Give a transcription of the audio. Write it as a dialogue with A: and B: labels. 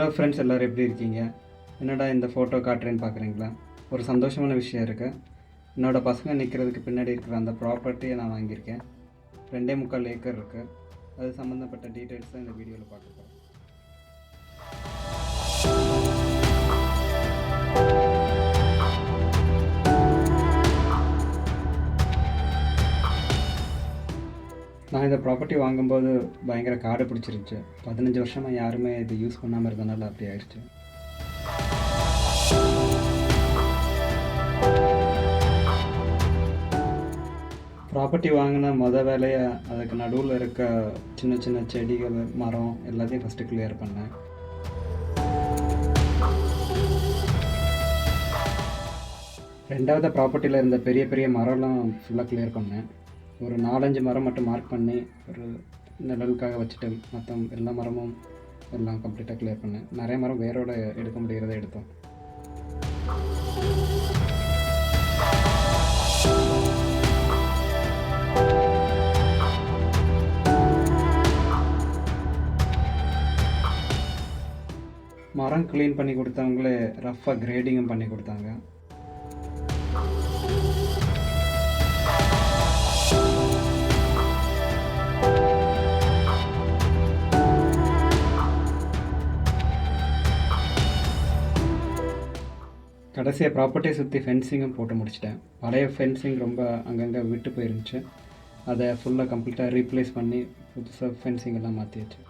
A: Hello friends, எல்லோரும் எப்படி இருக்கீங்க? என்னடா இந்த ஃபோட்டோ காட்டுறேன்னு பார்க்குறீங்களா? ஒரு சந்தோஷமான விஷயம் இருக்குது. என்னோடய பசங்க நிற்கிறதுக்கு பின்னாடி இருக்கிற அந்த ப்ராப்பர்ட்டியை நான் வாங்கியிருக்கேன். 2.25 ஏக்கர் இருக்குது. அது சம்மந்தப்பட்ட டீட்டெயில்ஸ் தான் இந்த வீடியோவில் பார்க்க போகிறோம். நான் இந்த ப்ராப்பர்ட்டி வாங்கும்போது பயங்கர காடு பிடிச்சிருந்துச்சு. 15 வருஷமாக யாருமே இது யூஸ் பண்ணாமல் இருந்தனால அப்படி ஆயிடுச்சு. ப்ராப்பர்ட்டி வாங்கின வேலையை அதுக்கு நடுவில் இருக்க சின்ன சின்ன செடிகள், மரம் எல்லாத்தையும் ஃபஸ்ட்டு கிளியர் பண்ணேன். ரெண்டாவது ப்ராப்பர்ட்டியில் இருந்த பெரிய பெரிய மரம்லாம் ஃபுல்லாக கிளியர் பண்ணேன். ஒரு 4-5 மரம் மட்டும் மார்க் பண்ணி ஒரு நிழலுக்காக வச்சுட்டு மற்ற எல்லா மரமும் எல்லாம் கம்ப்ளீட்டாக கிளியர் பண்ணேன். நிறைய மரம் வேரோட எடுக்க முடிகிறத எடுத்தோம். மரம் க்ளீன் பண்ணி கொடுத்தவங்களே ரஃப்பாக கிரேடிங்கும் பண்ணி கொடுத்தாங்க. கடைசியாக ப்ராப்பர்ட்டியை சுற்றி ஃபென்சிங்கும் போட்டு முடிச்சிட்டேன். பழைய ஃபென்சிங் ரொம்ப அங்கங்கே விட்டு போயிருந்துச்சு. அதை ஃபுல்லாக கம்ப்ளீட்டாக ரீப்ளேஸ் பண்ணி புதுசாக ஃபென்சிங் எல்லாம் மாற்றியாச்சு.